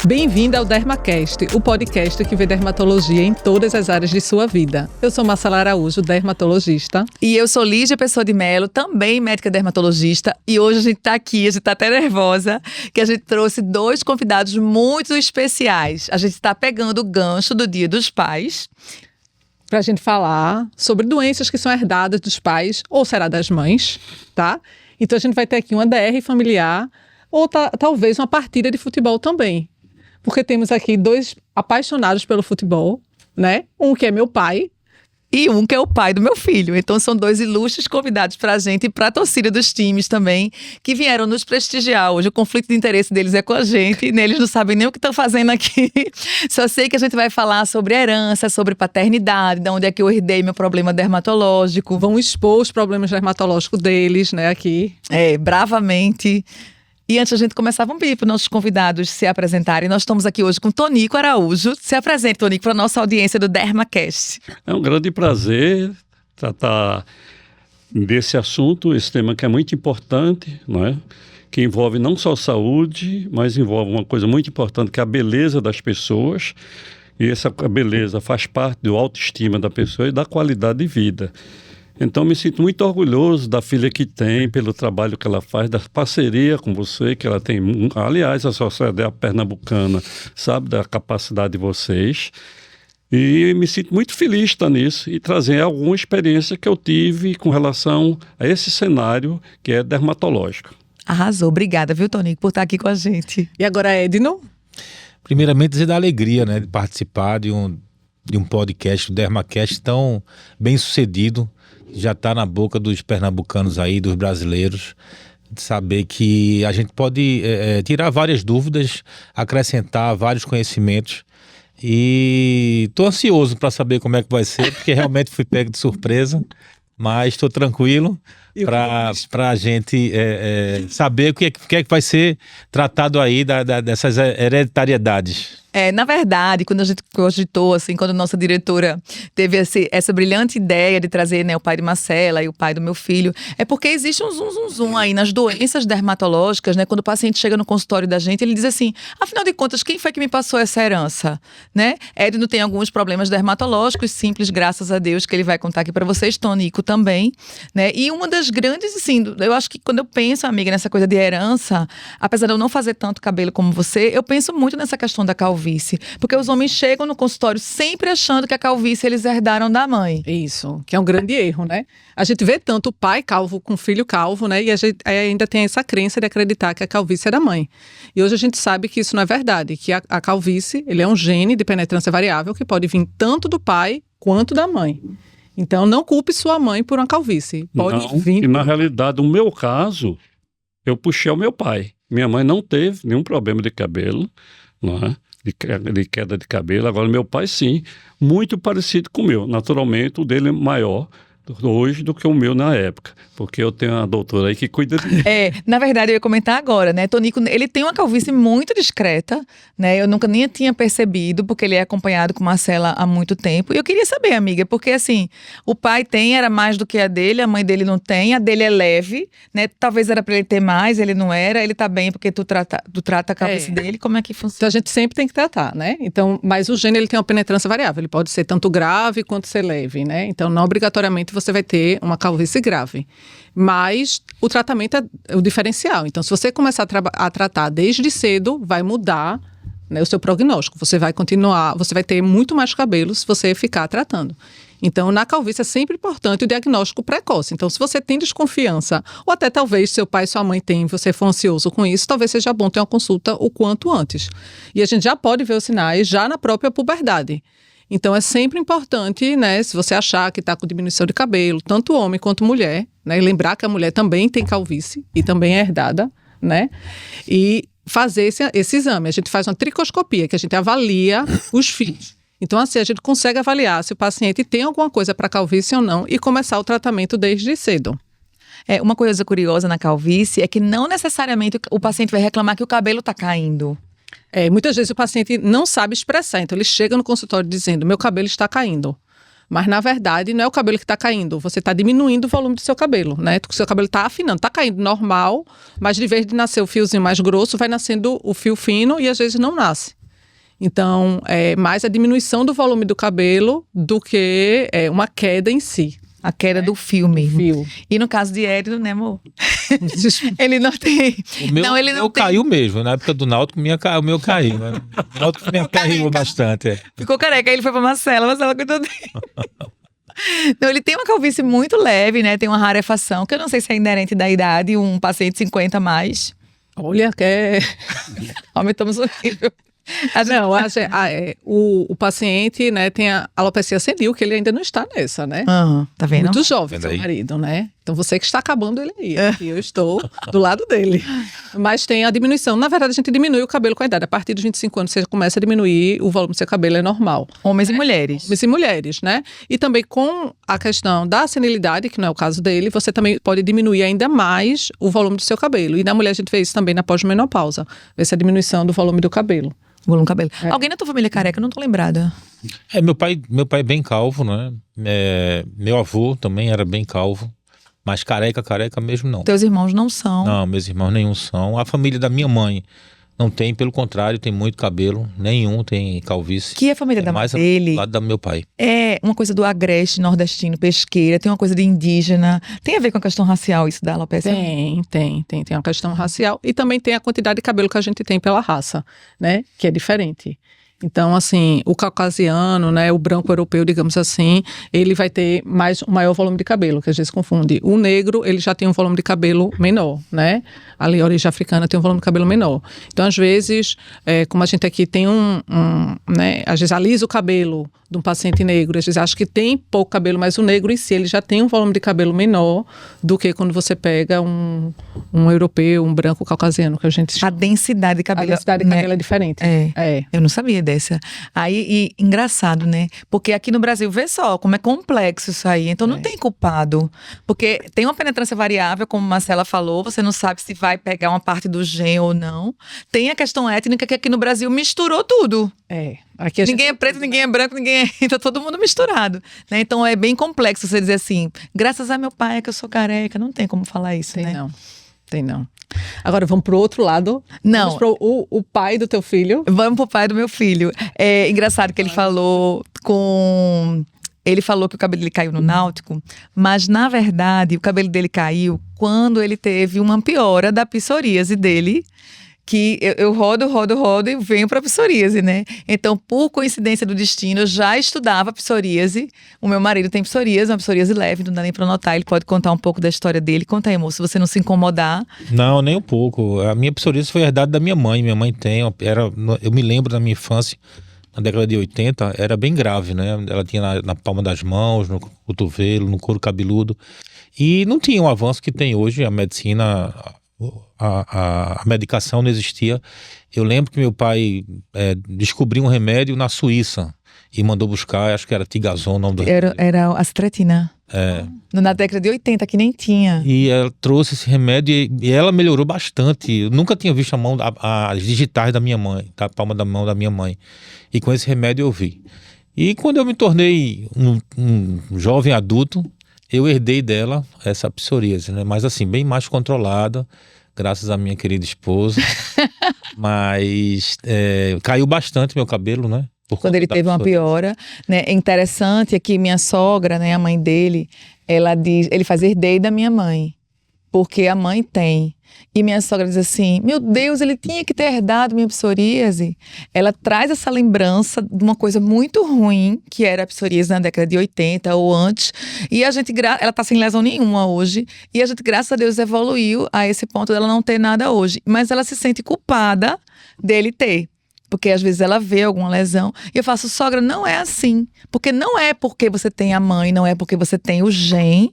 Bem-vinda ao DermaCast, o podcast que vê dermatologia em todas as áreas de sua vida. Eu sou Marcela Araújo, dermatologista. E eu sou Lígia Pessoa de Melo, também médica dermatologista. E hoje a gente tá aqui, a gente tá até nervosa, que a gente trouxe dois convidados muito especiais. A gente tá pegando o gancho do Dia dos Pais Para a gente falar sobre doenças que são herdadas dos pais, ou será das mães, tá? Então a gente vai ter aqui uma DR familiar, ou talvez uma partida de futebol também. Porque temos aqui dois apaixonados pelo futebol, né? Um que é meu pai. E um que é o pai do meu filho. Então são dois ilustres convidados pra gente e pra torcida dos times também, que vieram nos prestigiar hoje. O conflito de interesse deles é com a gente, e eles não sabem nem o que estão fazendo aqui. Só sei que a gente vai falar sobre herança, sobre paternidade, de onde é que eu herdei meu problema dermatológico. Vão expor os problemas dermatológicos deles, né, aqui. Bravamente. E antes da gente começar, vamos pedir para os nossos convidados se apresentarem. Nós estamos aqui hoje com Tonico Araújo. Se apresente, Tonico, para a nossa audiência do DermaCast. É um grande prazer tratar desse assunto, esse tema que é muito importante, não é? Que envolve não só saúde, mas envolve uma coisa muito importante, que é a beleza das pessoas. E essa beleza faz parte do autoestima da pessoa e da qualidade de vida. Então, me sinto muito orgulhoso da filha que tem, pelo trabalho que ela faz, da parceria com você, que ela tem. Aliás, a Sociedade Pernambucana sabe da capacidade de vocês. E me sinto muito feliz de estar nisso e trazer alguma experiência que eu tive com relação a esse cenário que é dermatológico. Arrasou. Obrigada, viu, Tonico, por estar aqui com a gente. E agora, Edno? Primeiramente, dizer da alegria, né, de participar de um podcast, o DermaCast, tão bem sucedido. Já está na boca dos pernambucanos aí, dos brasileiros, de saber que a gente pode tirar várias dúvidas, acrescentar vários conhecimentos. E estou ansioso para saber como é que vai ser, porque realmente fui pego de surpresa, mas estou tranquilo para a gente saber o que é que vai ser tratado aí dessas hereditariedades. Na verdade, quando a gente cogitou, assim, quando a nossa diretora teve essa brilhante ideia de trazer, né, o pai de Marcela e o pai do meu filho, é porque existe um zum aí nas doenças dermatológicas, né? Quando o paciente chega no consultório da gente, ele diz assim, afinal de contas, quem foi que me passou essa herança? Né? Edno tem alguns problemas dermatológicos simples, graças a Deus, que ele vai contar aqui para vocês, Tonico também, né? E uma das grandes, assim, eu acho que quando eu penso, amiga, nessa coisa de herança, apesar de eu não fazer tanto cabelo como você, eu penso muito nessa questão da calvície. Porque os homens chegam no consultório sempre achando que a calvície eles herdaram da mãe. Isso, que é um grande erro, né? A gente vê tanto o pai calvo com filho calvo, né? E a gente ainda tem essa crença de acreditar que a calvície é da mãe. E hoje a gente sabe que isso não é verdade, que a calvície, ele é um gene de penetrância variável que pode vir tanto do pai quanto da mãe. Então, não culpe sua mãe por uma calvície. Pode vir. E na realidade, no meu caso, eu puxei ao meu pai. Minha mãe não teve nenhum problema de cabelo, não é? De queda de cabelo. Agora, meu pai, sim, muito parecido com o meu. Naturalmente, o dele é maior hoje do que o meu na época, porque eu tenho uma doutora aí que cuida de mim. Na verdade, eu ia comentar agora, né? Tonico, ele tem uma calvície muito discreta, né? Eu nunca nem tinha percebido, porque ele é acompanhado com Marcela há muito tempo. E eu queria saber, amiga, porque assim, o pai era mais do que a dele, a mãe dele não tem, a dele é leve, né? Talvez era pra ele ter mais, ele não era, ele tá bem porque tu trata a calvície dele, como é que funciona? Então a gente sempre tem que tratar, né? Então, mas o gene, ele tem uma penetrância variável, ele pode ser tanto grave quanto ser leve, né? Então, não obrigatoriamente você vai ter uma calvície grave. Mas o tratamento é o diferencial. Então, se você começar a tratar desde cedo, vai mudar, né, o seu prognóstico. Você vai continuar, você vai ter muito mais cabelo se você ficar tratando. Então, na calvície é sempre importante o diagnóstico precoce. Então, se você tem desconfiança, ou até talvez seu pai e sua mãe têm, você for ansioso com isso, talvez seja bom ter uma consulta o quanto antes. E a gente já pode ver os sinais já na própria puberdade. Então, é sempre importante, né, se você achar que está com diminuição de cabelo, tanto homem quanto mulher, né, e lembrar que a mulher também tem calvície e também é herdada, né, e fazer esse exame. A gente faz uma tricoscopia, que a gente avalia os fios. Então, assim, a gente consegue avaliar se o paciente tem alguma coisa para calvície ou não e começar o tratamento desde cedo. Uma coisa curiosa na calvície é que não necessariamente o paciente vai reclamar que o cabelo está caindo. Muitas vezes o paciente não sabe expressar, então ele chega no consultório dizendo, meu cabelo está caindo. Mas, na verdade, não é o cabelo que está caindo. Você está diminuindo o volume do seu cabelo, né? O seu cabelo está afinando. Está caindo normal, mas de vez de nascer o fiozinho mais grosso, vai nascendo o fio fino e às vezes não nasce. Então, é mais a diminuição do volume do cabelo do que uma queda em si. A queda do fio mesmo. Fio. E no caso de Hélio, né, amor? Ele não tem. O meu, não, ele não tem. Caiu mesmo. Na época do Náutico, o meu caiu. Né? O Náutico caiu bastante. É. Ficou careca. Aí ele foi pra Marcela cuidou dele. Não, ele tem uma calvície muito leve, né? Tem uma rarefação, que eu não sei se é inerente da idade, um paciente 50 a mais. Olha, Aumentamos o nível. Não, o paciente, né, tem a alopecia senil, que ele ainda não está nessa, né? Tá vendo? Muito jovem, seu marido, né? Então você que está acabando ele aí. Aqui eu estou do lado dele. Mas tem a diminuição. Na verdade, a gente diminui o cabelo com a idade. A partir dos 25 anos, você começa a diminuir o volume do seu cabelo, é normal. Homens e mulheres. Homens e mulheres, né? E também com a questão da senilidade, que não é o caso dele, você também pode diminuir ainda mais o volume do seu cabelo. E na mulher a gente vê isso também na pós-menopausa. Vê essa diminuição do volume do cabelo. Volume do cabelo. Alguém na tua família é careca? Eu não tô lembrada. Meu pai é bem calvo, né? Meu avô também era bem calvo. Mas careca mesmo não. Teus irmãos não são? Não, meus irmãos nenhum são. A família da minha mãe não tem, pelo contrário, tem muito cabelo. Nenhum tem calvície. Que é a família da mãe dele? Do lado do meu pai. É uma coisa do agreste nordestino, pesqueira, tem uma coisa de indígena. Tem a ver com a questão racial isso da alopecia? Tem uma questão racial. E também tem a quantidade de cabelo que a gente tem pela raça, né? Que é diferente. Então, assim, o caucasiano, né, o branco europeu, digamos assim, ele vai ter um maior volume de cabelo, que às vezes confunde. O negro, ele já tem um volume de cabelo menor, né? Ali, a origem africana tem um volume de cabelo menor. Então, às vezes, como a gente aqui tem né, às vezes alisa o cabelo de um paciente negro, às vezes acha que tem pouco cabelo, mas o negro em si, ele já tem um volume de cabelo menor do que quando você pega um europeu, um branco caucasiano, que a gente... A densidade de cabelo. A densidade de cabelo é diferente. Eu não sabia dessa. Aí, engraçado, né? Porque aqui no Brasil, vê só como é complexo isso aí. Então, não tem culpado. Porque tem uma penetrância variável, como a Marcela falou, você não sabe se vai pegar uma parte do gen ou não. Tem a questão étnica que aqui no Brasil misturou tudo. Aqui ninguém é preto, ninguém é branco, tá todo mundo misturado, né? Então é bem complexo você dizer assim, graças a meu pai é que eu sou careca, não tem como falar isso, né? Tem não. Agora vamos pro outro lado. Não. Vamos pro o pai do teu filho. Vamos pro pai do meu filho. É engraçado que ele falou que o cabelo dele caiu no Náutico, mas na verdade o cabelo dele caiu quando ele teve uma piora da psoríase dele, que eu rodo e venho para psoríase, né? Então, por coincidência do destino, eu já estudava psoríase. O meu marido tem psoríase, uma psoríase leve, não dá nem para notar. Ele pode contar um pouco da história dele. Conta aí, amor, se você não se incomodar. Não, nem um pouco. A minha psoríase foi herdada da minha mãe. Minha mãe tem, eu me lembro da minha infância, na década de 80, era bem grave, né? Ela tinha na palma das mãos, no cotovelo, no couro cabeludo. E não tinha o avanço que tem hoje, a medicina... A medicação não existia. Eu lembro que meu pai descobriu um remédio na Suíça e mandou buscar, acho que era Tigazon o nome do remédio. Era a Astretina. Na década de 80, que nem tinha. E ela trouxe esse remédio e ela melhorou bastante. Eu nunca tinha visto as digitais da minha mãe, da palma da mão da minha mãe. E com esse remédio eu vi. E quando eu me tornei um jovem adulto, eu herdei dela essa psoríase, né? Mas assim, bem mais controlada, graças à minha querida esposa. Mas caiu bastante meu cabelo, né? Quando ele teve uma piora, né? É interessante que minha sogra, né, a mãe dele, ele faz herdeiro da minha mãe, porque a mãe tem. E minha sogra diz assim, meu Deus, ele tinha que ter herdado minha psoríase. Ela traz essa lembrança de uma coisa muito ruim, que era a psoríase na década de 80 ou antes. E ela tá sem lesão nenhuma hoje. E a gente, graças a Deus, evoluiu a esse ponto dela não ter nada hoje. Mas ela se sente culpada dele ter. Porque às vezes ela vê alguma lesão. E eu faço, sogra, não é assim. Porque não é porque você tem a mãe, não é porque você tem o gen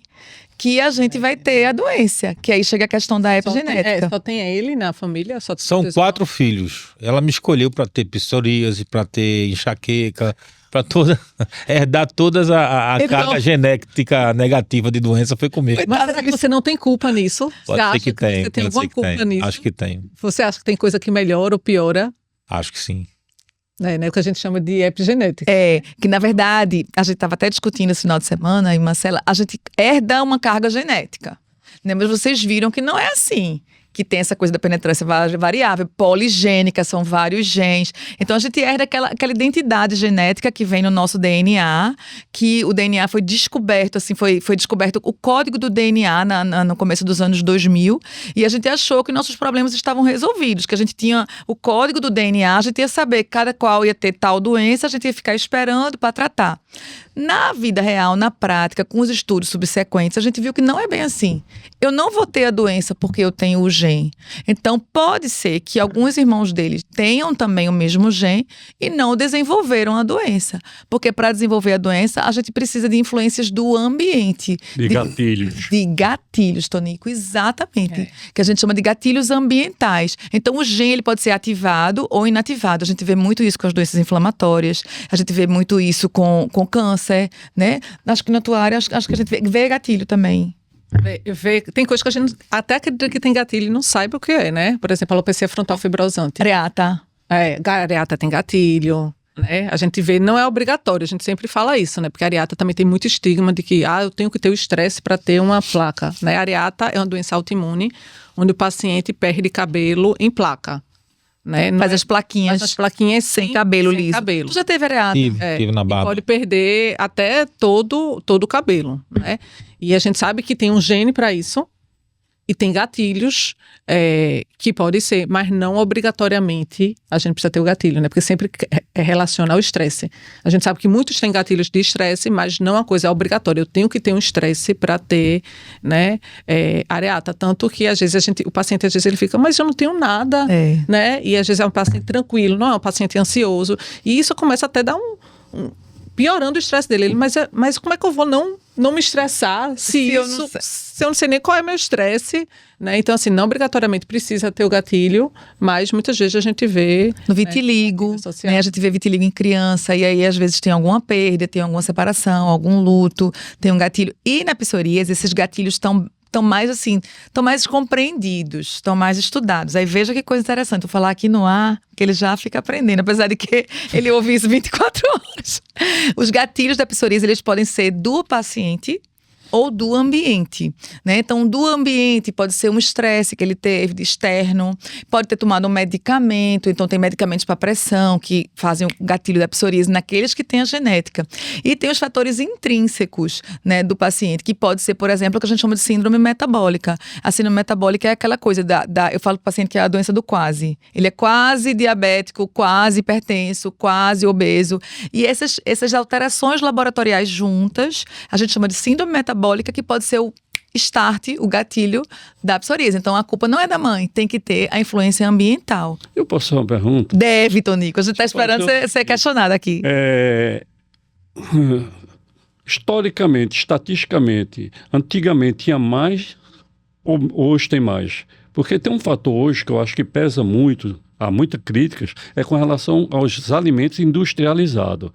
que a gente vai ter a doença. Que aí chega a questão da epigenética. Só tem ele na família? São 4 filhos. Ela me escolheu para ter psoríase, para ter enxaqueca, para herdar todas a carga genética negativa de doença foi comigo. Mas será que você não tem culpa nisso? Pode ser que tem. Você tem alguma culpa nisso? Acho que tem. Você acha que tem coisa que melhora ou piora? Acho que sim. né, o que a gente chama de epigenética. Que na verdade, a gente estava até discutindo esse final de semana, e Marcela, a gente herda uma carga genética, né? Mas vocês viram que não é assim. Que tem essa coisa da penetrância variável, poligênica, são vários genes. Então, a gente herda aquela identidade genética que vem no nosso DNA, que o DNA foi descoberto, assim, foi descoberto o código do DNA no começo dos anos 2000, e a gente achou que nossos problemas estavam resolvidos, que a gente tinha o código do DNA, a gente ia saber cada qual ia ter tal doença, a gente ia ficar esperando para tratar. Na vida real, na prática, com os estudos subsequentes, a gente viu que não é bem assim. Eu não vou ter a doença porque eu tenho o gene. Então, pode ser que alguns irmãos deles tenham também o mesmo gene e não desenvolveram a doença. Porque para desenvolver a doença, a gente precisa de influências do ambiente. De gatilhos. De gatilhos, Tonico, exatamente. Que a gente chama de gatilhos ambientais. Então, o gene ele pode ser ativado ou inativado. A gente vê muito isso com as doenças inflamatórias, a gente vê muito isso com câncer, né? Acho que na tua área, acho que a gente vê gatilho também. Tem coisas que a gente até acredita que tem gatilho e não sabe o que é, né? Por exemplo, a alopecia frontal fibrosante. Areata. Areata tem gatilho, né? A gente vê, não é obrigatório, a gente sempre fala isso, né? Porque a areata também tem muito estigma de que, eu tenho que ter o estresse para ter uma placa, né? A areata é uma doença autoimune, onde o paciente perde cabelo em placa. Né? Faz as plaquinhas sem cabelo liso. Cabelo. Tu já teve areata? Tive na barba. Pode perder até todo o cabelo, né? E a gente sabe que tem um gene para isso e tem gatilhos que pode ser, mas não obrigatoriamente a gente precisa ter o gatilho, né? Porque sempre relaciona ao estresse. A gente sabe que muitos têm gatilhos de estresse, mas não é uma coisa obrigatória. Eu tenho que ter um estresse para ter, né, areata. Tanto que às vezes o paciente às vezes ele fica, mas eu não tenho nada, né? E às vezes é um paciente tranquilo, não é um paciente ansioso. E isso começa até a dar piorando o estresse dele. Mas como é que eu vou não me estressar se eu não sei nem qual é meu estresse, né? Então, assim, não obrigatoriamente precisa ter o gatilho, mas muitas vezes a gente vê... No vitiligo, né? A gente vê vitiligo em criança, e aí às vezes tem alguma perda, tem alguma separação, algum luto, tem um gatilho. E na psoríase, esses gatilhos estão mais compreendidos, estão mais estudados. Aí veja que coisa interessante, vou falar aqui no ar, que ele já fica aprendendo, apesar de que ele ouve isso 24 horas. Os gatilhos da psoríase, eles podem ser do paciente ou do ambiente, né? Então, do ambiente pode ser um estresse que ele teve de externo, pode ter tomado um medicamento, então tem medicamentos para pressão que fazem o gatilho da psoríase naqueles que têm a genética. E tem os fatores intrínsecos, né, do paciente, que pode ser, por exemplo, o que a gente chama de síndrome metabólica. A síndrome metabólica é aquela coisa eu falo para o paciente que é a doença do quase. Ele é quase diabético, quase hipertenso, quase obeso. E essas alterações laboratoriais juntas, a gente chama de síndrome metabólica, que pode ser o start, o gatilho da psoríase. Então, a culpa não é da mãe, tem que ter a influência ambiental. Eu posso fazer uma pergunta? Deve, Tonico. A gente está esperando ser questionado aqui. Historicamente, estatisticamente, antigamente tinha mais ou hoje tem mais? Porque tem um fator hoje que eu acho que pesa muito, há muitas críticas, é com relação aos alimentos industrializados.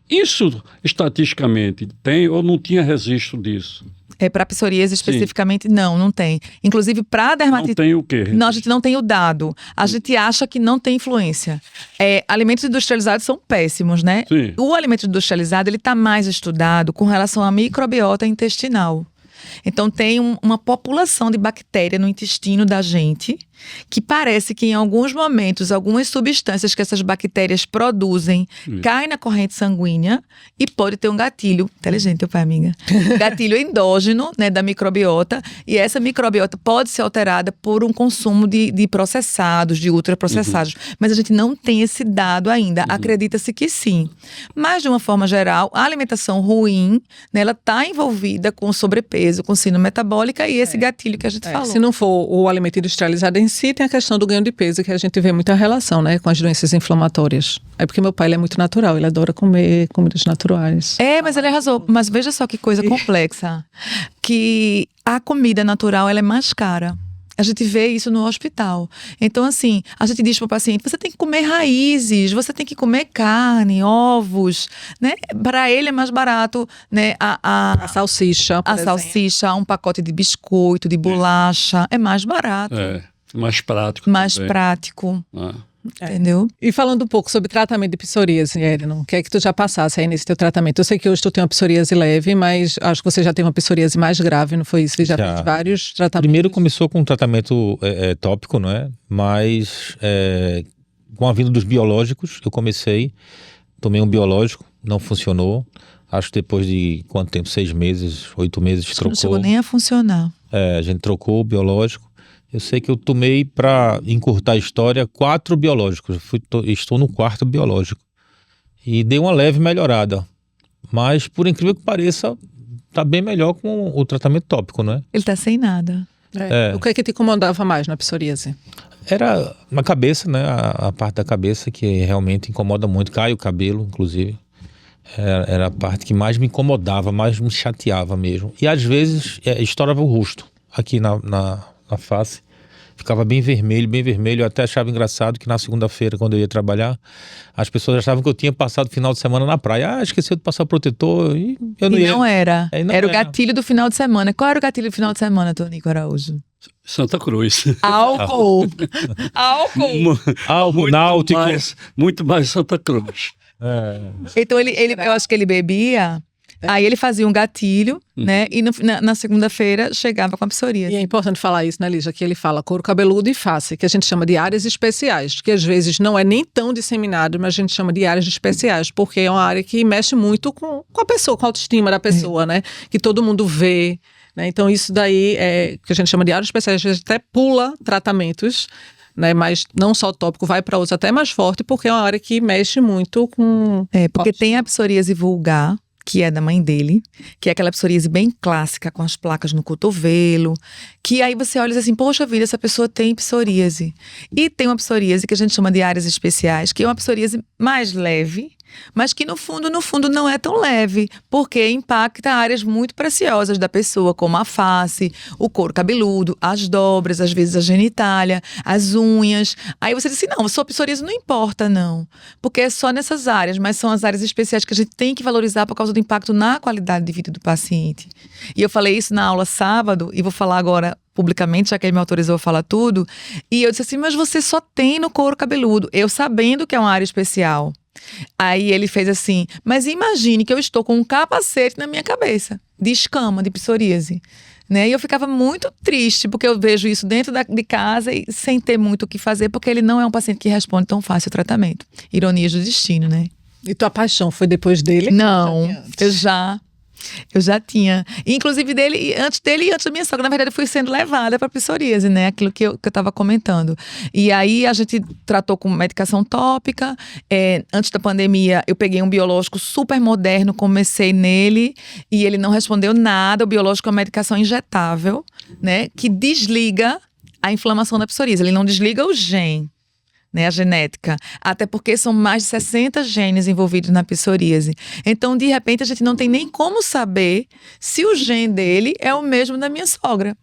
Isso, estatisticamente, tem ou não tinha registro disso? Para psoríase especificamente, não tem. Inclusive, para dermatite... Não tem o quê? Não, a gente não tem o dado. A gente acha que não tem influência. Alimentos industrializados são péssimos, né? Sim. O alimento industrializado, ele está mais estudado com relação à microbiota intestinal. Então, tem uma população de bactéria no intestino da gente que parece que em alguns momentos, algumas substâncias que essas bactérias produzem caem na corrente sanguínea e pode ter um gatilho, inteligente teu pai, amiga, gatilho endógeno, né, da microbiota, e essa microbiota pode ser alterada por um consumo de processados, de ultraprocessados, mas a gente não tem esse dado ainda, acredita-se que sim. Mas de uma forma geral, a alimentação ruim, né, ela está envolvida com sobrepeso, com síndrome metabólica e esse gatilho que a gente falou. Se não for o alimento industrializado em si, tem a questão do ganho de peso, que a gente vê muita relação, né, com as doenças inflamatórias. É porque meu pai, ele é muito natural, ele adora comer comidas naturais. Mas ele arrasou. Mas veja só que coisa complexa. Que a comida natural, ela é mais cara. A gente vê isso no hospital. Então, assim, a gente diz para o paciente, você tem que comer raízes, você tem que comer carne, ovos, né? Para ele é mais barato, né? A salsicha, por exemplo. Salsicha, um pacote de biscoito, de bolacha, é mais barato. Mais prático. Mais prático. Entendeu? E falando um pouco sobre tratamento de psoríase, Erino, o que é que tu já passasse aí nesse teu tratamento? Eu sei que hoje tu tem uma psoríase leve, mas acho que você já tem uma psoríase mais grave, não foi isso? Você já fez vários tratamentos? Primeiro começou com um tratamento tópico, não é? Mas com a vinda dos biológicos, eu tomei um biológico, não funcionou. Acho que depois de quanto tempo? 6 meses, 8 meses, trocou. Não chegou nem a funcionar. A gente trocou o biológico. Eu sei que eu tomei, para encurtar a história, 4 biológicos. Estou no 4º biológico. E dei uma leve melhorada. Mas, por incrível que pareça, está bem melhor com o tratamento tópico, não é? Ele está sem nada. O que é que te incomodava mais na psoríase? Era na cabeça, né? A parte da cabeça que realmente incomoda muito. Cai o cabelo, inclusive. Era a parte que mais me incomodava, mais me chateava mesmo. E às vezes estourava o rosto aqui na face. Ficava bem vermelho. Eu até achava engraçado que na segunda-feira, quando eu ia trabalhar, as pessoas achavam que eu tinha passado o final de semana na praia. Esqueceu de passar o protetor. E eu não ia. Não era. Não era o gatilho do final de semana. Qual era o gatilho do final de semana, Tonico Araújo? Santa Cruz. Álcool. Álcool, náutico. Muito mais Santa Cruz. Então eu acho que ele bebia, aí ele fazia um gatilho, né? E na segunda-feira chegava com a psoríase. E é importante falar isso, né, Lígia? Que ele fala couro cabeludo e face, que a gente chama de áreas especiais, que às vezes não é nem tão disseminado, mas a gente chama de áreas especiais, porque é uma área que mexe muito com a pessoa, com a autoestima da pessoa, né? Que todo mundo vê, né? Então isso daí é que a gente chama de áreas especiais, a gente até pula tratamentos, né, mas não só o tópico, vai para outros até mais forte, porque é uma área que mexe muito com... Porque tem a psoríase vulgar, que é da mãe dele, que é aquela psoríase bem clássica, com as placas no cotovelo, que aí você olha e diz assim, poxa vida, essa pessoa tem psoríase. E tem uma psoríase que a gente chama de áreas especiais, que é uma psoríase mais leve, mas que no fundo não é tão leve, porque impacta áreas muito preciosas da pessoa, como a face, o couro cabeludo, as dobras, às vezes a genitália, as unhas. Aí você diz assim, não, a sua psoríase não importa não, porque é só nessas áreas, mas são as áreas especiais que a gente tem que valorizar por causa do impacto na qualidade de vida do paciente. E eu falei isso na aula sábado, e vou falar agora publicamente, já que ele me autorizou a falar tudo, e eu disse assim, mas você só tem no couro cabeludo, eu sabendo que é uma área especial. Aí ele fez assim, mas imagine que eu estou com um capacete na minha cabeça, de escama, de psoríase, né? E eu ficava muito triste, porque eu vejo isso dentro de casa e sem ter muito o que fazer, porque ele não é um paciente que responde tão fácil ao tratamento. Ironias do destino, né? E tua paixão foi depois dele? Não, eu já tinha. Inclusive antes dele e antes da minha sogra. Na verdade, eu fui sendo levada para psoríase, né? Aquilo que eu estava comentando. E aí a gente tratou com medicação tópica. Antes da pandemia, eu peguei um biológico super moderno, comecei nele e ele não respondeu nada. O biológico é uma medicação injetável, né? Que desliga a inflamação da psoríase. Ele não desliga o gene, né, a genética, até porque são mais de 60 genes envolvidos na psoríase. Então, de repente, a gente não tem nem como saber se o gene dele é o mesmo da minha sogra.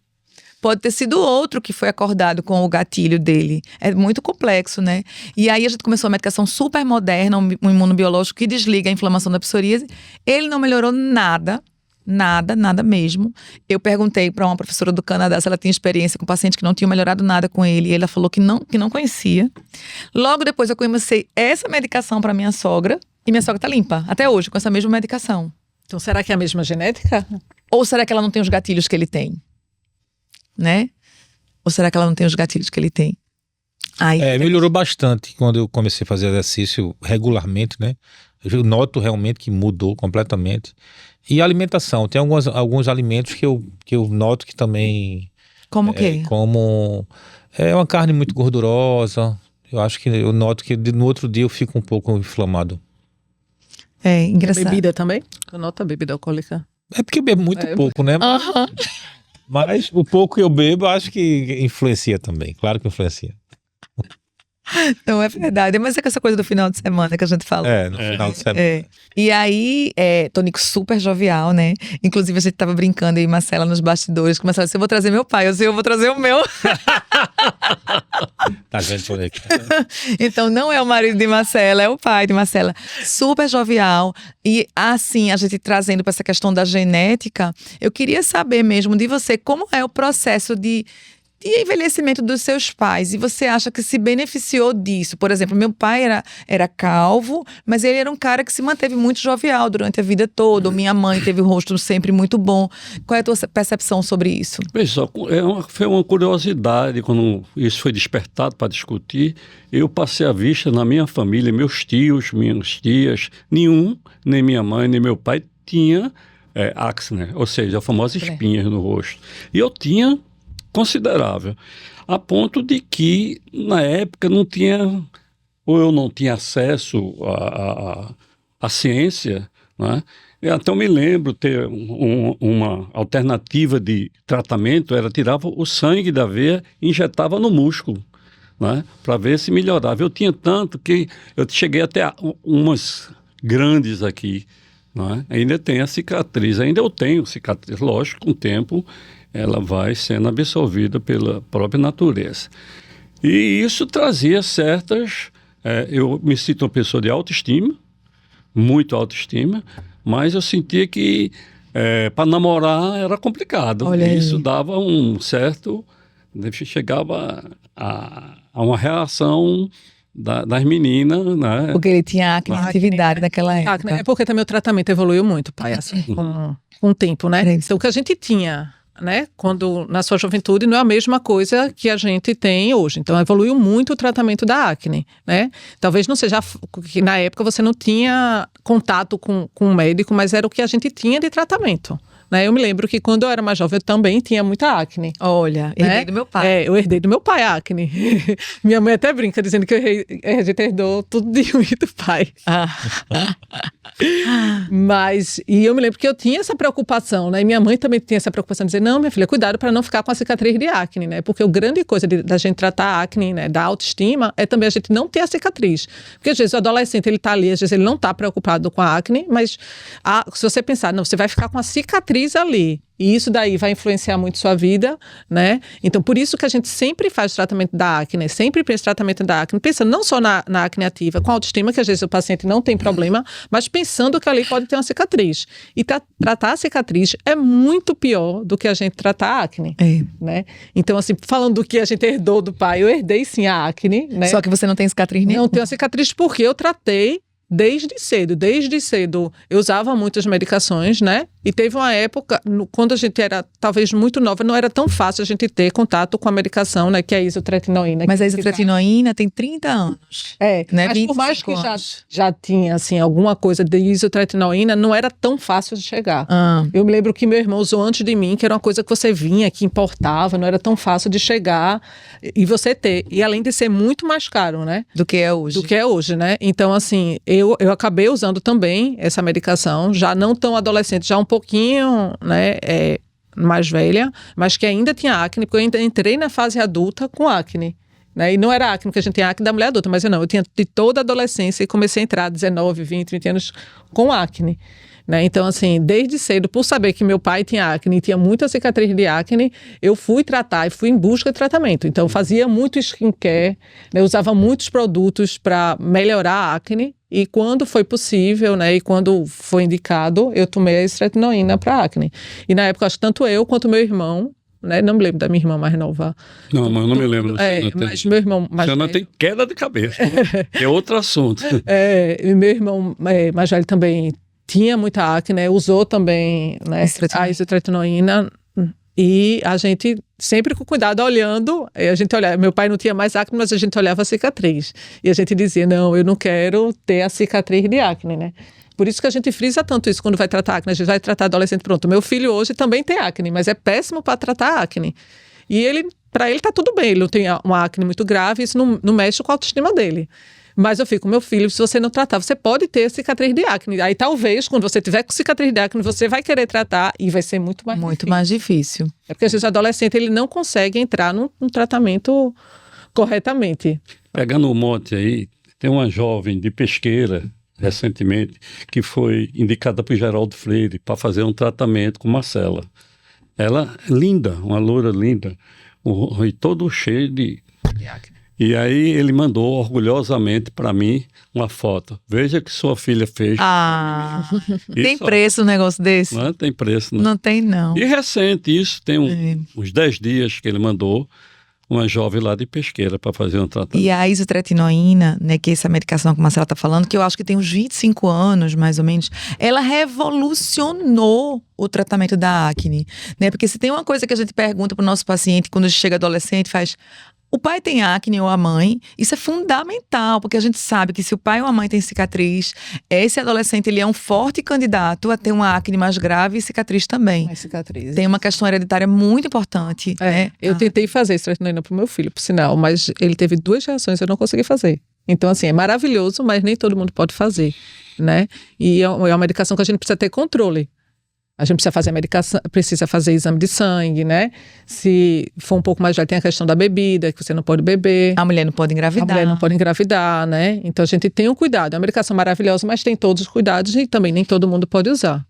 Pode ter sido outro que foi acordado com o gatilho dele. É muito complexo, né? E aí a gente começou a medicação super moderna, um imunobiológico que desliga a inflamação da psoríase. Ele não melhorou nada. Nada mesmo. Eu perguntei para uma professora do Canadá se ela tinha experiência com pacientes que não tinham melhorado nada com ele. E ela falou que não conhecia. Logo depois eu comecei essa medicação para minha sogra. E minha sogra tá limpa, até hoje, com essa mesma medicação. Então será que é a mesma genética? Ou será que ela não tem os gatilhos que ele tem? Né? Ou será que ela não tem os gatilhos que ele tem? Melhorou bastante quando eu comecei a fazer exercício regularmente, né? Eu noto realmente que mudou completamente. E a alimentação, tem alguns alimentos que eu noto que também... Como o quê? Como uma carne muito gordurosa. Eu acho que eu noto que no outro dia eu fico um pouco inflamado. É engraçado. Bebida também? Eu noto a bebida alcoólica. É porque eu bebo muito pouco, né? Mas o pouco que eu bebo, eu acho que influencia também. Claro que influencia. Não, é verdade. Mas é com essa coisa do final de semana que a gente fala. No final de semana. E aí, Tonico super jovial, né? Inclusive, a gente tava brincando aí, Marcela, nos bastidores. Começaram assim, eu vou trazer meu pai. Eu vou trazer o meu. Tá vendo por aqui? Então, não é o marido de Marcela, é o pai de Marcela. Super jovial. E assim, a gente trazendo para essa questão da genética, eu queria saber mesmo de você, como é o processo de E o envelhecimento dos seus pais? E você acha que se beneficiou disso? Por exemplo, meu pai era calvo, mas ele era um cara que se manteve muito jovial durante a vida toda. Minha mãe teve o rosto sempre muito bom. Qual é a tua percepção sobre isso? Veja só, foi uma curiosidade quando isso foi despertado para discutir. Eu passei a vista na minha família, meus tios, minhas tias, nenhum, nem minha mãe, nem meu pai tinha acne, ou seja, a famosa espinha no rosto. E eu tinha considerável, a ponto de que na época não tinha, ou eu não tinha acesso à ciência, né? Então me lembro ter uma alternativa de tratamento, era tirava o sangue da veia e injetava no músculo, né? Para ver se melhorava. Eu tinha tanto que eu cheguei até umas grandes aqui, né? Ainda tem a cicatriz, ainda eu tenho cicatriz, lógico, com o tempo ela vai sendo absorvida pela própria natureza. E isso trazia certas... eu me sinto uma pessoa de autoestima, muito autoestima, mas eu sentia que para namorar era complicado. Olha aí. Isso dava um certo... chegava a uma reação das meninas, né? Porque ele tinha acne, atividade naquela época. Acne, é porque também o tratamento evoluiu muito, pai, assim, com o tempo, né? Então, o que a gente tinha, né, quando na sua juventude não é a mesma coisa que a gente tem hoje. Então, evoluiu muito o tratamento da acne, né? Talvez não seja que na época você não tinha contato com um médico, mas era o que a gente tinha de tratamento. Né? Eu me lembro que quando eu era mais jovem eu também tinha muita acne. Olha, herdei do meu pai. Eu herdei do meu pai a acne. Minha mãe até brinca dizendo que a gente herdou tudo de ruim do pai. Mas, e eu me lembro que eu tinha essa preocupação, né? E minha mãe também tinha essa preocupação de dizer, não, minha filha, cuidado para não ficar com a cicatriz de acne, né? Porque a grande coisa da gente tratar a acne, né, da autoestima, é também a gente não ter a cicatriz. Porque às vezes o adolescente, ele tá ali, às vezes ele não tá preocupado com a acne, mas se você pensar, não, você vai ficar com a cicatriz ali. E isso daí vai influenciar muito sua vida, né? Então, por isso que a gente sempre faz o tratamento da acne, sempre pensa tratamento da acne, pensando não só na acne ativa, com autoestima, que às vezes o paciente não tem problema, mas pensando que ali pode ter uma cicatriz. E tratar a cicatriz é muito pior do que a gente tratar a acne, né? Então, assim, falando do que a gente herdou do pai, eu herdei sim a acne, né? Só que você não tem cicatriz nenhuma. Não tenho a cicatriz porque eu tratei desde cedo eu usava muitas medicações, né? E teve uma época, quando a gente era talvez muito nova, não era tão fácil a gente ter contato com a medicação, né? Que é a isotretinoína. Mas a isotretinoína tem 30 anos. Né? Mas por mais que já tinha, assim, alguma coisa de isotretinoína, não era tão fácil de chegar. Eu me lembro que meu irmão usou antes de mim, que era uma coisa que você vinha, que importava, não era tão fácil de chegar e você ter. E além de ser muito mais caro, né? Do que é hoje. Né? Então, assim, eu acabei usando também essa medicação, já não tão adolescente, já um pouquinho, né, mais velha, mas que ainda tinha acne, porque eu ainda entrei na fase adulta com acne. Né? E não era acne, porque a gente tem acne da mulher adulta, mas eu tinha de toda a adolescência e comecei a entrar 19, 20, 30 anos com acne. Né? Então, assim, desde cedo, por saber que meu pai tinha acne e tinha muita cicatriz de acne, eu fui tratar e fui em busca de tratamento. Então, eu fazia muito skincare, né? Usava muitos produtos para melhorar a acne. E quando foi possível, né, e quando foi indicado, eu tomei a isotretinoína para acne. E na época, acho que tanto eu quanto meu irmão, né, não me lembro da minha irmã mais nova. Não, mas eu não me lembro. Mas meu irmão mais velho... Não tem queda de cabeça. É outro assunto. E meu irmão mais velho também tinha muita acne, né, usou também, né, a isotretinoína. E a gente sempre com cuidado olhando, a gente olhava, meu pai não tinha mais acne, mas a gente olhava a cicatriz. E a gente dizia, não, eu não quero ter a cicatriz de acne, né? Por isso que a gente frisa tanto isso quando vai tratar acne. A gente vai tratar adolescente, pronto. Meu filho hoje também tem acne, mas é péssimo para tratar acne. E para ele tá tudo bem, ele não tem uma acne muito grave, isso não mexe com a autoestima dele. Mas eu fico, meu filho, se você não tratar, você pode ter cicatriz de acne. Aí talvez, quando você tiver com cicatriz de acne, você vai querer tratar e vai ser muito mais difícil. Muito mais difícil. É porque às vezes o adolescente ele não consegue entrar num tratamento corretamente. Pegando o mote aí, tem uma jovem de Pesqueira, recentemente, que foi indicada por Geraldo Freire para fazer um tratamento com Marcela. Ela, linda, uma loura linda, o rosto todo cheio de acne. E aí ele mandou orgulhosamente para mim uma foto. Veja que sua filha fez. Ah, tem Isso, preço um negócio desse? não tem preço, não. Não tem, não. E recente, isso tem uns 10 dias que ele mandou uma jovem lá de Pesqueira para fazer um tratamento. E a isotretinoína, né, que é essa medicação que a Marcela está falando, que eu acho que tem uns 25 anos, mais ou menos, ela revolucionou o tratamento da acne, né? Porque se tem uma coisa que a gente pergunta para o nosso paciente quando chega adolescente, faz: o pai tem acne ou a mãe? Isso é fundamental, porque a gente sabe que se o pai ou a mãe tem cicatriz, esse adolescente ele é um forte candidato a ter uma acne mais grave e cicatriz também. Mais cicatrizes. Tem uma questão hereditária muito importante. né? Eu tentei fazer estretinoína pro meu filho, por sinal, mas ele teve 2 reações e eu não consegui fazer. Então, assim, é maravilhoso, mas nem todo mundo pode fazer, né? E é uma medicação que a gente precisa ter controle. A gente precisa fazer a medicação, precisa fazer exame de sangue, né? Se for um pouco mais velho, tem a questão da bebida, que você não pode beber. A mulher não pode engravidar. A mulher não pode engravidar, né? Então a gente tem um cuidado. É uma medicação maravilhosa, mas tem todos os cuidados e também nem todo mundo pode usar.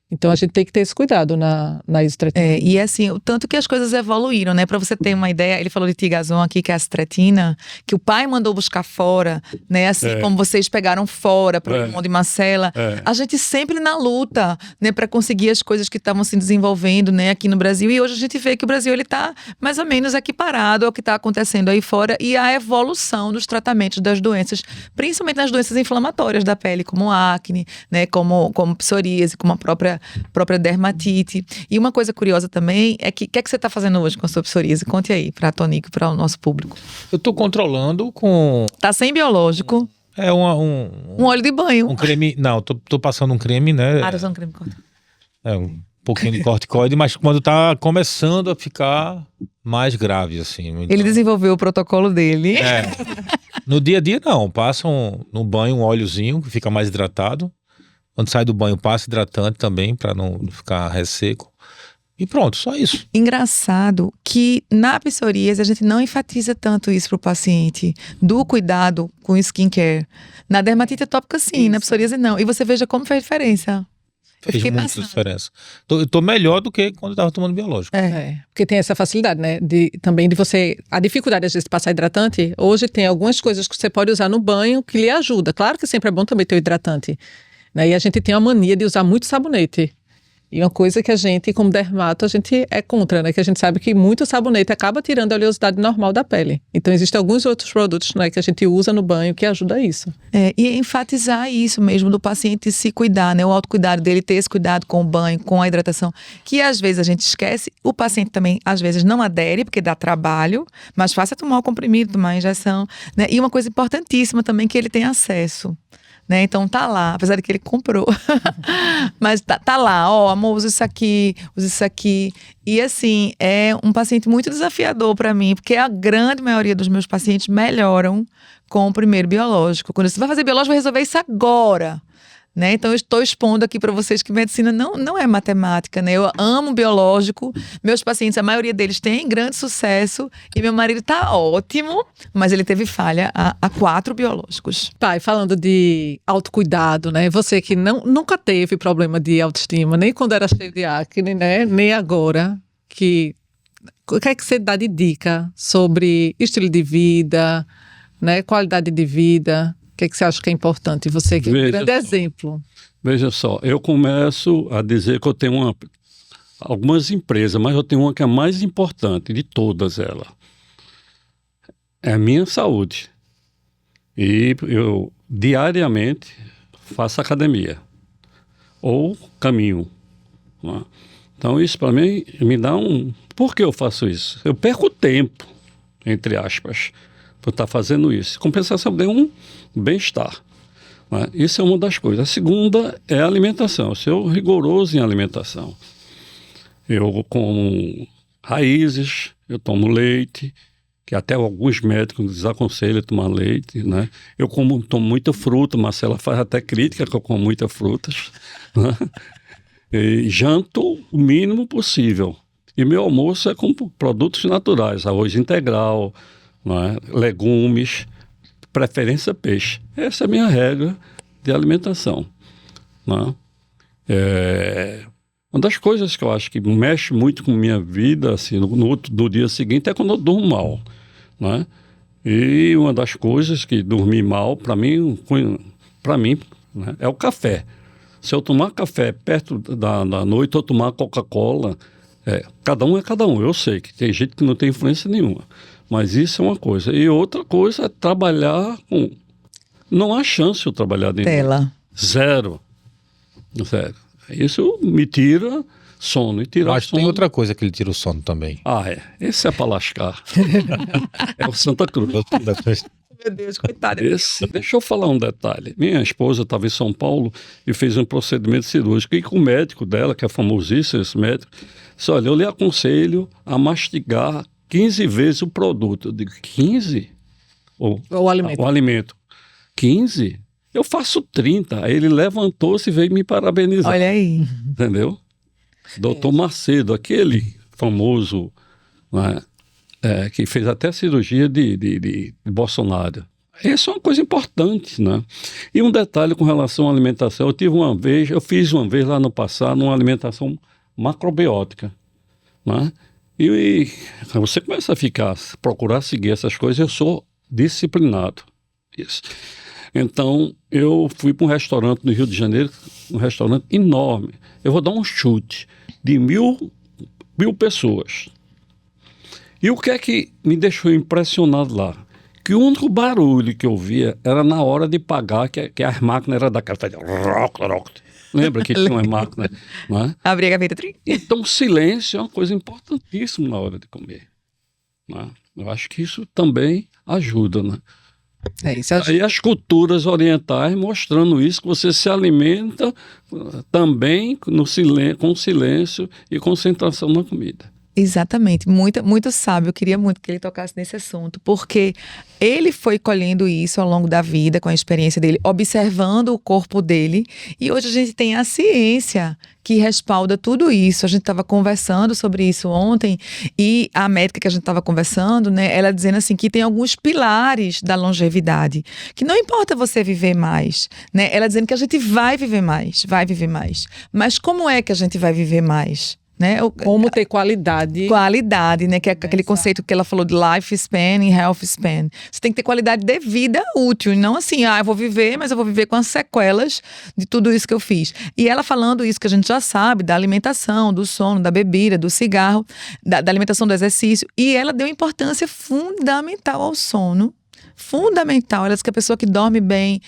Então a gente tem que ter esse cuidado na isotretinoína. E assim, o tanto que as coisas evoluíram, né? Pra você ter uma ideia, ele falou de Tigazon aqui, que é a astretina, que o pai mandou buscar fora, né? Assim como vocês pegaram fora pro irmão de Marcela. A gente sempre na luta, né? Pra conseguir as coisas que estavam se desenvolvendo, né? Aqui no Brasil. E hoje a gente vê que o Brasil, ele tá mais ou menos equiparado ao que tá acontecendo aí fora. E a evolução dos tratamentos das doenças, principalmente nas doenças inflamatórias da pele, como acne, né? Como psoríase, como a própria dermatite. E uma coisa curiosa também é que o que é que você está fazendo hoje com a sua psoríase? Conte aí para a Tonico, para o nosso público. Eu tô controlando com... Tá sem biológico. É um óleo de banho. Um creme... Não, tô passando um creme, né? Usando um creme corta. Um pouquinho de corticoide, mas quando tá começando a ficar mais grave, assim. Então, ele desenvolveu o protocolo dele. No dia a dia, não. Passam no banho um óleozinho que fica mais hidratado. Quando sai do banho, passa hidratante também, para não ficar resseco. E pronto, só isso. Engraçado que na psoríase a gente não enfatiza tanto isso pro paciente, do cuidado com o skincare. Na dermatite atópica sim, na psoríase não. E você veja como fez diferença. Fez muita diferença. Eu tô melhor do que quando eu tava tomando biológico. Porque tem essa facilidade, né? Também de você... A dificuldade, às vezes, de passar hidratante. Hoje tem algumas coisas que você pode usar no banho que lhe ajuda. Claro que sempre é bom também ter o hidratante. Né? E a gente tem a mania de usar muito sabonete. E uma coisa que a gente, como dermato, a gente é contra, né? Que a gente sabe que muito sabonete acaba tirando a oleosidade normal da pele. Então, existem alguns outros produtos, né, que a gente usa no banho que ajuda a isso. E enfatizar isso mesmo, do paciente se cuidar, né? O autocuidado dele, ter esse cuidado com o banho, com a hidratação, que às vezes a gente esquece. O paciente também, às vezes, não adere, porque dá trabalho, mas faça tomar o comprimido, tomar a injeção, né? E uma coisa importantíssima também, que ele tem acesso. Né? Então tá lá, apesar de que ele comprou. Mas tá lá, amor, usa isso aqui. E assim, é um paciente muito desafiador para mim, porque a grande maioria dos meus pacientes melhoram com o primeiro biológico. Quando você vai fazer biológico, vai resolver isso agora. Né? Então eu estou expondo aqui para vocês que medicina não é matemática, né? Eu amo biológico, meus pacientes, a maioria deles tem grande sucesso e meu marido tá ótimo, mas ele teve falha a 4 biológicos. Pai, falando de autocuidado, né? Você que nunca teve problema de autoestima, nem quando era cheio de acne, né? Nem agora, o que é que você dá de dica sobre estilo de vida, né? Qualidade de vida? O que é que você acha que é importante? Você que é um grande exemplo. Veja só, eu começo a dizer que eu tenho algumas empresas, mas eu tenho uma que é a mais importante de todas elas. É a minha saúde. E eu diariamente faço academia ou caminho. Né? Então isso para mim me dá Por que eu faço isso? Eu perco tempo, entre aspas, por estar fazendo isso. Compensação de um bem-estar. Né? Isso é uma das coisas. A segunda é a alimentação. Eu sou rigoroso em alimentação. Eu como raízes, eu tomo leite, que até alguns médicos desaconselham a tomar leite. Né? Eu tomo muita fruta, Marcela faz até crítica que eu como muitas frutas. Né? E janto o mínimo possível. E meu almoço é com produtos naturais, arroz integral, né? Legumes, preferência peixe. Essa é a minha regra de alimentação. Né? Uma das coisas que eu acho que mexe muito com a minha vida, assim, no dia seguinte, é quando eu durmo mal. Né? E uma das coisas que dormir mal, para mim, né, é o café. Se eu tomar café perto da noite ou tomar Coca-Cola, cada um é cada um. Eu sei que tem gente que não tem influência nenhuma. Mas isso é uma coisa. E outra coisa é trabalhar com... Não há chance de eu trabalhar dentro. Tela. Zero. Isso me tira sono. E tira Mas sono... tem outra coisa que ele tira o sono também. Esse é para lascar. É o Santa Cruz. Meu Deus, coitado. Deixa eu falar um detalhe. Minha esposa estava em São Paulo e fez um procedimento cirúrgico. E com o médico dela, que é famosíssimo, esse médico, disse: olha, eu lhe aconselho a mastigar 15 vezes o produto. Eu digo, 15? O alimento. O alimento. 15? Eu faço 30. Aí ele levantou-se e veio me parabenizar. Olha aí. Entendeu? Doutor Macedo, aquele famoso, né, que fez até cirurgia de Bolsonaro. Isso é uma coisa importante, né? E um detalhe com relação à alimentação. Eu fiz uma vez lá no passado uma alimentação macrobiótica, né? E você começa a procurar seguir essas coisas. Eu sou disciplinado. Isso. Então, eu fui para um restaurante no Rio de Janeiro, um restaurante enorme. Eu vou dar um chute de mil pessoas. E o que é que me deixou impressionado lá? Que o único barulho que eu via era na hora de pagar, que as máquinas eram daquela... Lembra que tinha umas máquinas? Não é? Abri a gaveta. Então, silêncio é uma coisa importantíssima na hora de comer. Não é? Eu acho que isso também ajuda, né? E as culturas orientais mostrando isso, que você se alimenta também com silêncio e concentração na comida. Exatamente, muito sábio. Eu queria muito que ele tocasse nesse assunto, porque ele foi colhendo isso ao longo da vida, com a experiência dele, observando o corpo dele, e hoje a gente tem a ciência que respalda tudo isso. A gente estava conversando sobre isso ontem, e a médica que a gente estava conversando, né, ela dizendo assim, que tem alguns pilares da longevidade, que não importa você viver mais, né, ela dizendo que a gente vai viver mais, mas como é que a gente vai viver mais? Né? Como ter qualidade. Qualidade, né? Que é aquele conceito que ela falou de life span e health span. Você tem que ter qualidade de vida útil, e não assim, eu vou viver, mas eu vou viver com as sequelas de tudo isso que eu fiz. E ela falando isso que a gente já sabe, da alimentação, do sono, da bebida, do cigarro, da alimentação, do exercício. E ela deu importância fundamental ao sono. Fundamental. Ela diz que a pessoa que dorme bem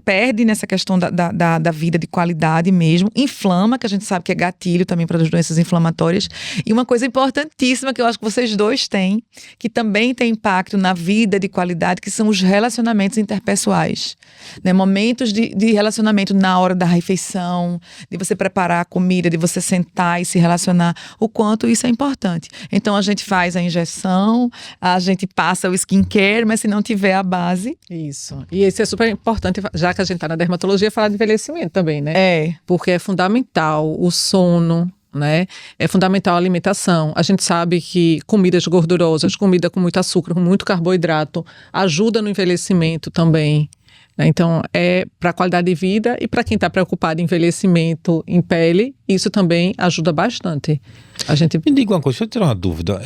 perde nessa questão da vida de qualidade mesmo, inflama, que a gente sabe que é gatilho também para as doenças inflamatórias. E uma coisa importantíssima que eu acho que vocês dois têm, que também tem impacto na vida de qualidade, que são os relacionamentos interpessoais, né? Momentos de relacionamento na hora da refeição, de você preparar a comida, de você sentar e se relacionar, o quanto isso é importante. Então a gente faz a injeção, a gente passa o skincare, mas se não tiver a base... Isso. E isso é super importante, já que a gente está na dermatologia, falar de envelhecimento também, né? Porque é fundamental o sono, né? É fundamental a alimentação. A gente sabe que comidas gordurosas, comida com muito açúcar, com muito carboidrato, ajuda no envelhecimento também, né? Então, é para a qualidade de vida e para quem está preocupado em envelhecimento em pele, isso também ajuda bastante. Me diga uma coisa, deixa eu tirar uma dúvida.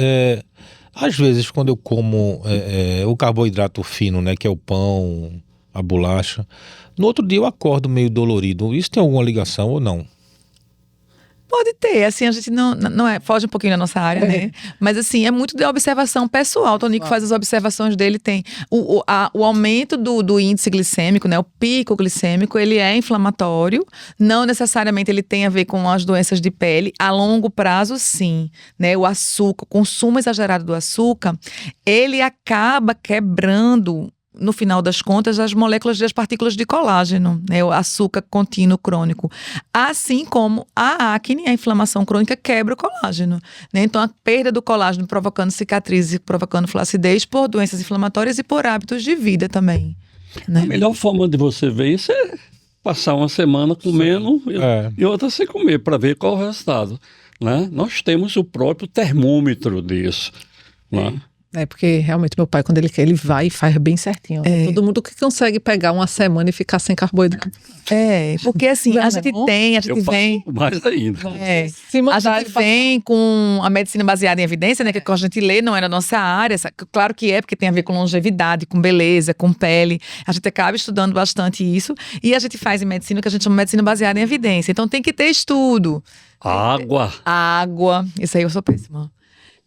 Às vezes, quando eu como o carboidrato fino, né, que é o pão, a bolacha, no outro dia eu acordo meio dolorido. Isso tem alguma ligação ou não? Pode ter, assim, a gente não foge um pouquinho da nossa área, né? Mas assim, é muito de observação pessoal. O Tonico faz as observações dele, tem o aumento do índice glicêmico, né? O pico glicêmico, ele é inflamatório, não necessariamente ele tem a ver com as doenças de pele, a longo prazo sim, né? O açúcar, o consumo exagerado do açúcar, ele acaba quebrando, no final das contas, as moléculas das partículas de colágeno, né? O açúcar contínuo crônico. Assim como a acne, a inflamação crônica, quebra o colágeno, né? Então, a perda do colágeno provocando cicatrizes, provocando flacidez por doenças inflamatórias e por hábitos de vida também, né? A melhor forma de você ver isso é passar uma semana comendo e outra sem comer, para ver qual é o resultado, né? Nós temos o próprio termômetro disso, né? É, porque realmente meu pai, quando ele quer, ele vai e faz bem certinho. Todo mundo que consegue pegar uma semana e ficar sem carboidrato. Porque assim, a gente Eu vem... faço mais ainda. A gente vem com a medicina baseada em evidência, né? Que a gente lê, não é na nossa área. Claro que é, porque tem a ver com longevidade, com beleza, com pele. A gente acaba estudando bastante isso. E a gente faz em medicina o que a gente chama de medicina baseada em evidência. Então tem que ter estudo. Água. Isso aí eu sou péssima.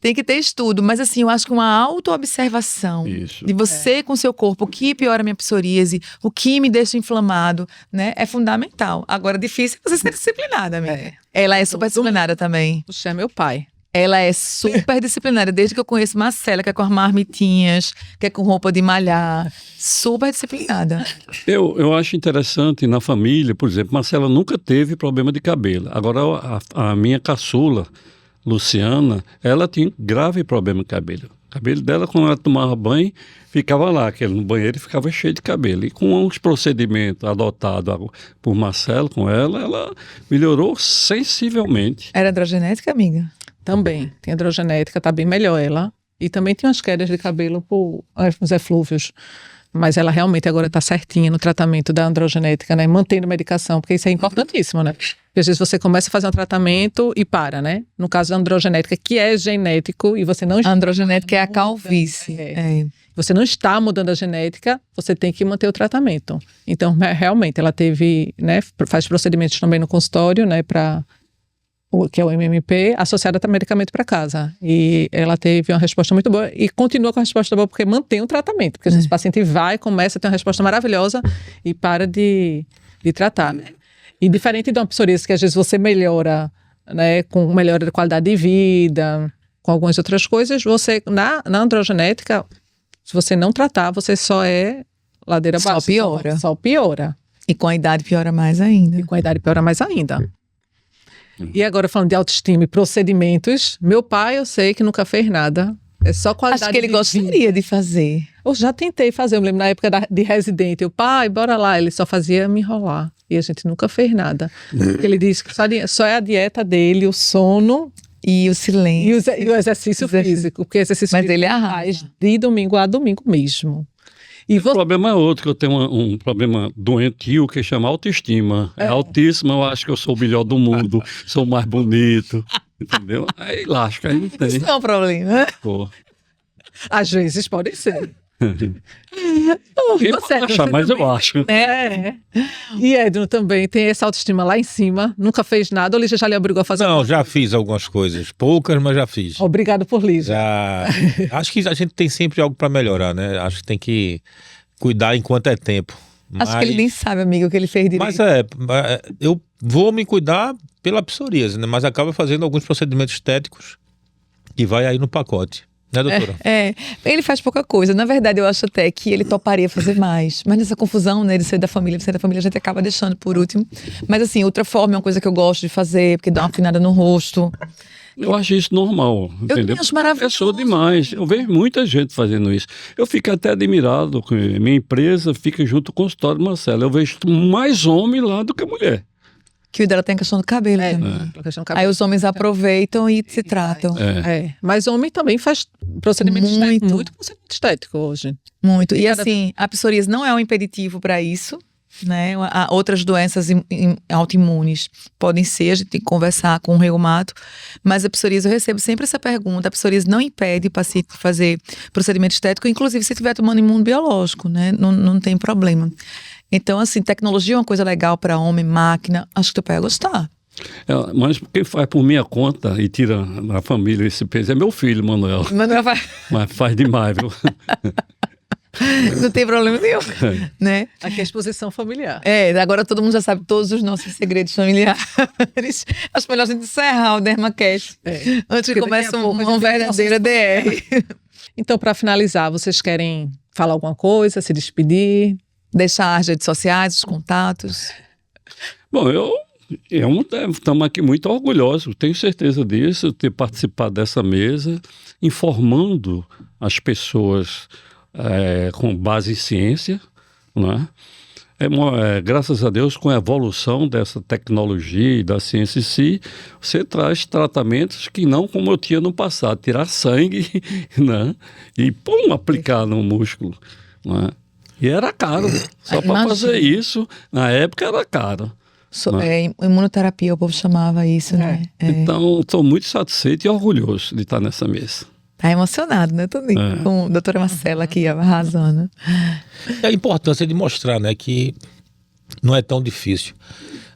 Tem que ter estudo, mas assim, eu acho que uma autoobservação de você com o seu corpo, o que piora a minha psoríase, o que me deixa inflamado, né? É fundamental. Agora, difícil é você ser disciplinada, amiga. Ela é super disciplinada também. Puxa, é meu pai. Ela é super disciplinada, desde que eu conheço Marcela, que é com as marmitinhas, que é com roupa de malhar, super disciplinada. Eu acho interessante na família, por exemplo, Marcela nunca teve problema de cabelo. Agora, a minha caçula, Luciana, ela tinha grave problema de cabelo. O cabelo dela, quando ela tomava banho, ficava lá, aquele no banheiro, ficava cheio de cabelo. E com os procedimentos adotados por Marcelo com ela melhorou sensivelmente. Era androgenética, amiga? Também. Tem androgenética, tá bem melhor ela. E também tem umas quedas de cabelo por os eflúvios. Mas ela realmente agora está certinha no tratamento da androgenética, né? Mantendo medicação, porque isso é importantíssimo, né? Porque às vezes você começa a fazer um tratamento e para, né? No caso da androgenética, que é genético, e você não... A androgenética é a calvície. Você não está mudando a genética, você tem que manter o tratamento. Então, realmente, ela teve, né? Faz procedimentos também no consultório, né? Que é o MMP, associado a medicamento para casa. E ela teve uma resposta muito boa e continua com a resposta boa porque mantém o tratamento. Porque às vezes o paciente vai, começa a ter uma resposta maravilhosa e para de tratar, né? E diferente de uma psoríase que às vezes você melhora, né, com melhora da qualidade de vida, com algumas outras coisas, você, na androgenética, se você não tratar, você só é ladeira abaixo. Só piora. E com a idade piora mais ainda. E agora, falando de autoestima e procedimentos, meu pai, eu sei que nunca fez nada. É só qualidade de vida. Acho que ele gostaria de fazer. Eu já tentei fazer, eu me lembro na época de residente. Pai, bora lá. Ele só fazia me enrolar. E a gente nunca fez nada. Porque ele disse que só é a dieta dele, o sono... E o silêncio. E o exercício físico. Porque exercício físico ele faz de domingo a domingo mesmo. O problema é outro, que eu tenho um problema doentio que chama autoestima. É altíssima, eu acho que eu sou o melhor do mundo, sou o mais bonito, entendeu? Aí lasca, aí não tem. Isso não é um problema. Pô. Às vezes pode ser. Mas eu acho. E Edno também tem essa autoestima lá em cima, nunca fez nada, ou Lígia já lhe obrigou a fazer? Não, já fiz algumas coisas, poucas, mas já fiz. Obrigado por Lígia. Acho que a gente tem sempre algo para melhorar, né? Acho que tem que cuidar enquanto é tempo. Acho que ele nem sabe, amigo, o que ele fez direito. Mas eu vou me cuidar pela psoríase, né? Mas acaba fazendo alguns procedimentos estéticos e vai aí no pacote. Né, doutora? Ele faz pouca coisa. Na verdade, eu acho até que ele toparia fazer mais. Mas nessa confusão, né, de ser da família, a gente acaba deixando por último. Mas assim, outra forma é uma coisa que eu gosto de fazer, porque dá uma afinada no rosto. Eu acho isso normal, entendeu? Eu acho maravilhoso. Eu sou demais. Eu vejo muita gente fazendo isso. Eu fico até admirado. Minha empresa fica junto com o consultório do Marcelo. Eu vejo mais homem lá do que mulher. Que o dela tem a questão do cabelo também. Aí os homens aproveitam e se tratam. Mas homem também faz procedimento estético, muito procedimento estético hoje. Muito. E assim, a psoríase não é um impeditivo para isso, né? Outras doenças autoimunes podem ser, a gente tem que conversar com o reumato, mas a psoríase, eu recebo sempre essa pergunta, a psoríase não impede o paciente de fazer procedimento estético, inclusive se estiver tomando imunobiológico, né? Não tem problema. Então, assim, tecnologia é uma coisa legal para homem, máquina, acho que teu pai ia gostar. Mas quem faz por minha conta e tira da família esse peso é meu filho, Manuel. Mas faz demais, viu? Não tem problema nenhum, né? Aqui é a exposição familiar. Agora todo mundo já sabe todos os nossos segredos familiares. Acho melhor a gente encerrar o DermaCast antes que comece uma verdadeira DR. Então, para finalizar, vocês querem falar alguma coisa, se despedir? Deixar as redes sociais, os contatos? Bom, estamos aqui muito orgulhosos, tenho certeza disso, de ter participado dessa mesa, informando as pessoas com base em ciência, né? graças a Deus, com a evolução dessa tecnologia e da ciência em si, você traz tratamentos que não como eu tinha no passado, tirar sangue, né? E aplicar no músculo, né? E era caro, só para fazer isso, na época era caro. Imunoterapia, o povo chamava isso, né? Então, estou muito satisfeito e orgulhoso de estar nessa mesa. Tá emocionado, né, Toninho? Com a doutora Marcela aqui arrasando. A importância de mostrar, né, que não é tão difícil,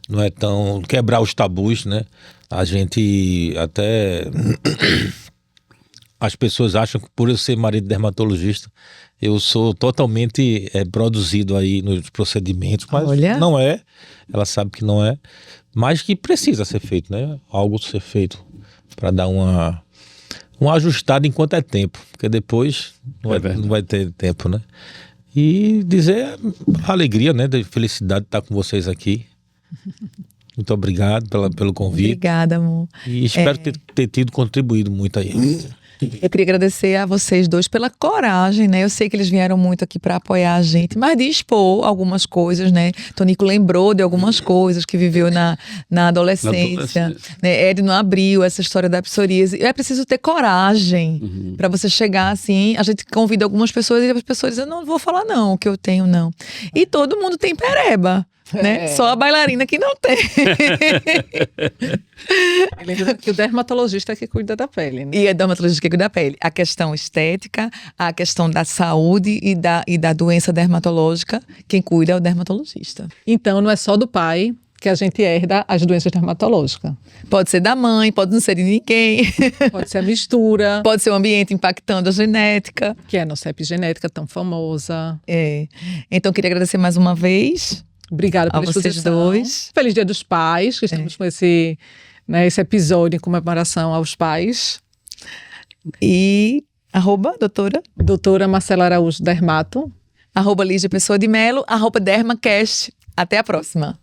não é tão... quebrar os tabus, né? A gente até... As pessoas acham que por eu ser marido dermatologista, eu sou totalmente produzido aí nos procedimentos, mas não é. Ela sabe que não é, mas que precisa ser feito, né? Algo ser feito para dar uma ajustada enquanto é tempo, porque depois não vai ter tempo, né? E dizer a alegria, né, da felicidade de estar com vocês aqui. Muito obrigado pelo convite. Obrigada, amor. E espero ter tido contribuído muito aí. Eu queria agradecer a vocês dois pela coragem, né? Eu sei que eles vieram muito aqui para apoiar a gente, mas de expor algumas coisas, né? Tonico lembrou de algumas coisas que viveu na adolescência. Né? Ed não abriu essa história da psoríase. É preciso ter coragem para você chegar assim. A gente convida algumas pessoas e as pessoas dizem, não vou falar não, o que eu tenho não. E todo mundo tem pereba. Né? Só a bailarina que não tem. Lembra que o dermatologista é que cuida da pele, né? E a dermatologista que cuida da pele. A questão estética, a questão da saúde e da doença dermatológica, quem cuida é o dermatologista. Então, não é só do pai que a gente herda as doenças dermatológicas. Pode ser da mãe, pode não ser de ninguém. Pode ser a mistura. Pode ser o ambiente impactando a genética. Que é a nossa epigenética tão famosa. Então, queria agradecer mais uma vez. Obrigada pela exposição. Dois. Feliz Dia dos Pais, que estamos com esse episódio em comemoração aos pais. E doutora Marcela Araújo Dermato. @Lígia Pessoa de Melo, @DermaCast. Até a próxima.